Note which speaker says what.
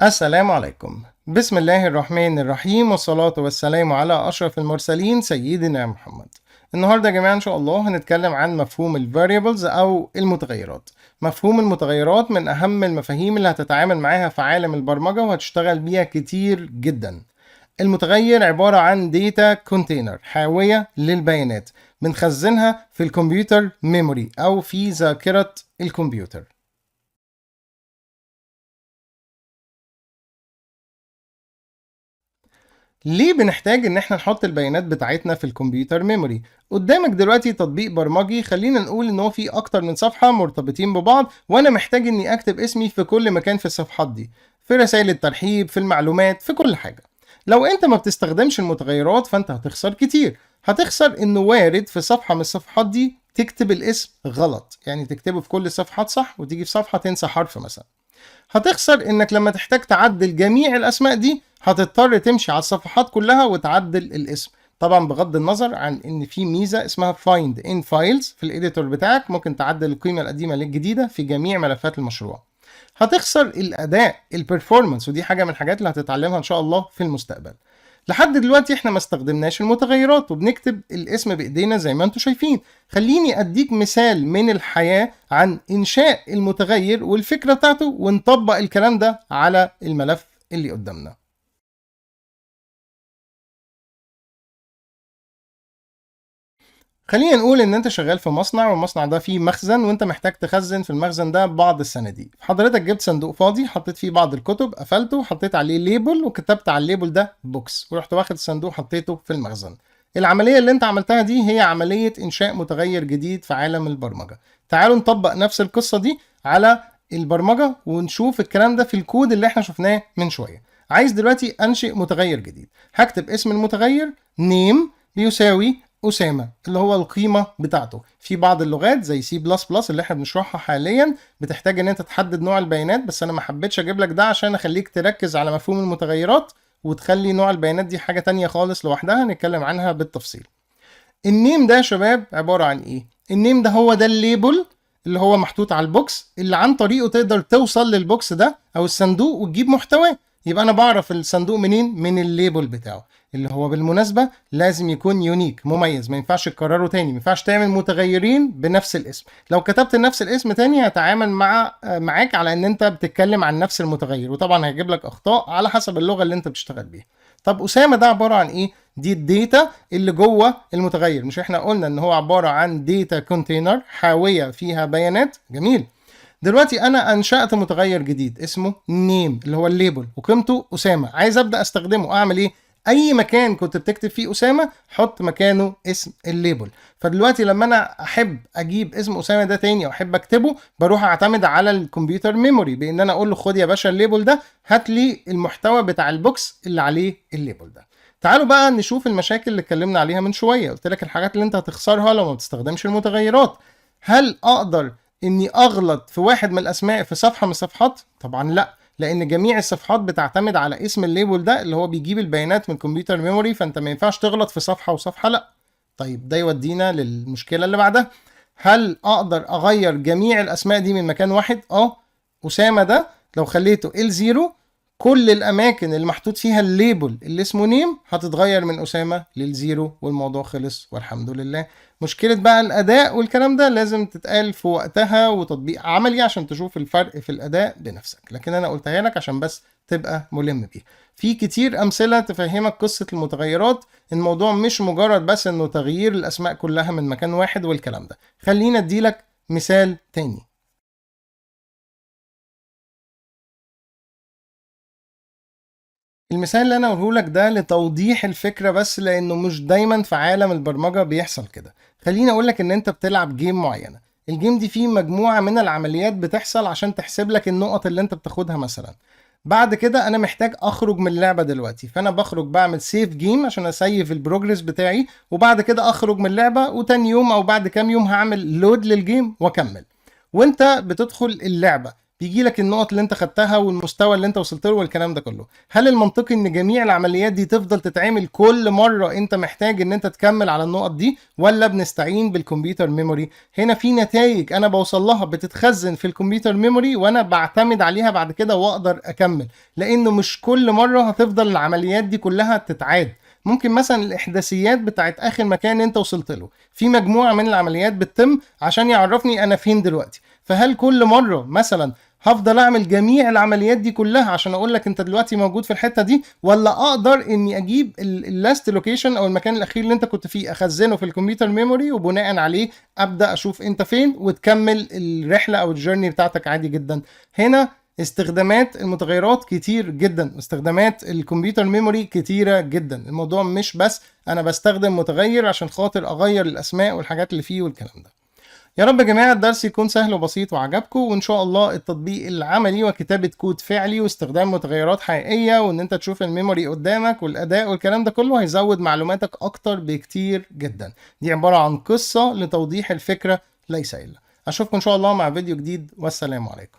Speaker 1: السلام عليكم. بسم الله الرحمن الرحيم، والصلاة والسلام على أشرف المرسلين سيدنا محمد. النهاردة يا جماعة إن شاء الله هنتكلم عن مفهوم ال variables أو المتغيرات. مفهوم المتغيرات من أهم المفاهيم اللي هتتعامل معاها في عالم البرمجة وهتشتغل بيها كتير جدا. المتغير عبارة عن data container، حاوية للبيانات بنخزنها في الكمبيوتر ميموري أو في ذاكرة الكمبيوتر. ليه بنحتاج ان احنا نحط البيانات بتاعتنا في الكمبيوتر ميموري؟ قدامك دلوقتي تطبيق برمجي، خلينا نقول ان هو فيه اكتر من صفحة مرتبطين ببعض، وانا محتاج اني اكتب اسمي في كل مكان في الصفحات دي، في رسائل الترحيب، في المعلومات، في كل حاجة. لو انت ما بتستخدمش المتغيرات فانت هتخسر كتير. هتخسر انه وارد في صفحة من الصفحات دي تكتب الاسم غلط، يعني تكتبه في كل الصفحات صح وتيجي في صفحة تنسى حرف مثلا. هتخسر انك لما تحتاج تعدل جميع الاسماء دي هتضطر تمشي على الصفحات كلها وتعدل الاسم. طبعا بغض النظر عن ان في ميزه اسمها find in files في الاديتور بتاعك، ممكن تعدل القيمه القديمه للجديده في جميع ملفات المشروع. هتخسر الاداء البرفورمانس، ودي حاجه من الحاجات اللي هتتعلمها ان شاء الله في المستقبل. لحد دلوقتي احنا ما استخدمناش المتغيرات وبنكتب الاسم بايدينا زي ما انتم شايفين. خليني اديك مثال من الحياة عن انشاء المتغير والفكرة بتاعته ونطبق الكلام ده على الملف اللي قدامنا. خلينا نقول ان انت شغال في مصنع، والمصنع ده فيه مخزن وانت محتاج تخزن في المخزن ده بعض الصناديق. حضرتك جبت صندوق فاضي، حطيت فيه بعض الكتب، قفلته، حطيت عليه ليبل وكتبت على الليبل ده بوكس، ورحت واخد الصندوق حطيته في المخزن. العملية اللي انت عملتها دي هي عملية انشاء متغير جديد في عالم البرمجة. تعالوا نطبق نفس القصة دي على البرمجة ونشوف الكلام ده في الكود اللي احنا شفناه من شوية. عايز دلوقتي انشئ متغير جديد، هكتب اسم المتغير name بيساوي أسامة، اللي هو القيمة بتاعته. في بعض اللغات زي سي بلس بلس اللي احنا بنشرحها حاليا بتحتاج ان انت تحدد نوع البيانات، بس انا ما حبيتش اجيب لك ده عشان اخليك تركز على مفهوم المتغيرات وتخلي نوع البيانات دي حاجة تانية خالص لوحدها نتكلم عنها بالتفصيل. النيم ده يا شباب عبارة عن ايه؟ النيم ده هو ده الليبل اللي هو محطوط على البوكس، اللي عن طريقه تقدر توصل للبوكس ده او الصندوق وتجيب محتواه. يبقى انا بعرف الصندوق منين؟ من الليبل بتاعه، اللي هو بالمناسبة لازم يكون يونيك، مميز، ما ينفعش تكرره تاني، ما ينفعش تعمل متغيرين بنفس الاسم. لو كتبت نفس الاسم تاني هتعامل معاك على ان انت بتتكلم عن نفس المتغير، وطبعا هيجيب لك اخطاء على حسب اللغة اللي انت بتشتغل بيها. طب أسامة ده عبارة عن ايه؟ دي الداتا اللي جوه المتغير. مش احنا قلنا ان هو عبارة عن داتا كونتينر، حاوية فيها بيانات؟ جميل. دلوقتي انا انشأت متغير جديد اسمه نيم اللي هو الليبل وقيمته أسامة. عايز ابدأ استخدمه، اعمل ايه؟ اي مكان كنت بتكتب فيه أسامة حط مكانه اسم الليبل. فدلوقتي لما انا احب اجيب اسم أسامة ده تاني او احب اكتبه، بروح اعتمد على الكمبيوتر ميموري بان انا اقول له خد يا باشا الليبل ده، هات لي المحتوى بتاع البوكس اللي عليه الليبل ده. تعالوا بقى نشوف المشاكل اللي اتكلمنا عليها من شويه. قلت لك الحاجات اللي انت هتخسرها لو ما بتستخدمش المتغيرات. هل اقدر اني اغلط في واحد من الاسماء في صفحه من الصفحات؟ طبعا لا، لان جميع الصفحات بتعتمد على اسم الليبل ده اللي هو بيجيب البيانات من كمبيوتر ميموري، فانت ما ينفعش تغلط في صفحه وصفحه لا. طيب ده يودينا للمشكله اللي بعدها. هل اقدر اغير جميع الاسماء دي من مكان واحد؟ اسامه ده لو خليته L0 كل الاماكن اللي محطوط فيها الليبل اللي اسمه نيم هتتغير من اسامه للزيرو والموضوع خلص والحمد لله. مشكله بقى الاداء والكلام ده لازم تتقال في وقتها وتطبيق عملي عشان تشوف الفرق في الاداء بنفسك، لكن انا قلتها لك عشان بس تبقى ملم بيها. في كتير امثله تفهمك قصه المتغيرات. الموضوع مش مجرد بس انه تغيير الاسماء كلها من مكان واحد والكلام ده. خلينا اديلك مثال تاني. المثال اللي انا اقوله لك ده لتوضيح الفكره بس، لانه مش دايما في عالم البرمجه بيحصل كده. خليني اقول لك ان انت بتلعب جيم معينه، الجيم دي فيه مجموعه من العمليات بتحصل عشان تحسب لك النقط اللي انت بتاخدها مثلا. بعد كده انا محتاج اخرج من اللعبه دلوقتي، فانا بخرج بعمل سيف جيم عشان اسيف البروجرس بتاعي، وبعد كده اخرج من اللعبه، وتاني يوم او بعد كام يوم هعمل لود للجيم واكمل. وانت بتدخل اللعبه بيجي لك النقط اللي انت خدتها والمستوى اللي انت وصلت له والكلام ده كله. هل المنطقي ان جميع العمليات دي تفضل تتعمل كل مره انت محتاج ان انت تكمل على النقط دي، ولا بنستعين بالكمبيوتر ميموري؟ هنا في نتائج انا بوصل لها بتتخزن في الكمبيوتر ميموري وانا بعتمد عليها بعد كده واقدر اكمل، لانه مش كل مره هتفضل العمليات دي كلها تتعاد. ممكن مثلا الاحداثيات بتاعت اخر مكان انت وصلت له، في مجموعه من العمليات بتتم عشان يعرفني انا فين دلوقتي. فهل كل مره مثلا هفضل اعمل جميع العمليات دي كلها عشان اقول لك انت دلوقتي موجود في الحته دي، ولا اقدر اني اجيب اللاست لوكيشن او المكان الاخير اللي انت كنت فيه اخزنه في الكمبيوتر ميموري، وبناء عليه ابدا اشوف انت فين وتكمل الرحله او الجيرني بتاعتك عادي جدا؟ هنا استخدامات المتغيرات كتير جدا، استخدامات الكمبيوتر ميموري كتيرة جدا. الموضوع مش بس انا بستخدم متغير عشان خاطر اغير الاسماء والحاجات اللي فيه والكلام ده. يا رب يا جماعة الدرس يكون سهل وبسيط وعجبكم، وإن شاء الله التطبيق العملي وكتابة كود فعلي واستخدام متغيرات حقيقية وإن أنت تشوف الميموري قدامك والأداء والكلام ده كله هيزود معلوماتك أكتر بكتير جدا. دي عبارة عن قصة لتوضيح الفكرة ليس إلا. أشوفكم إن شاء الله مع فيديو جديد، والسلام عليكم.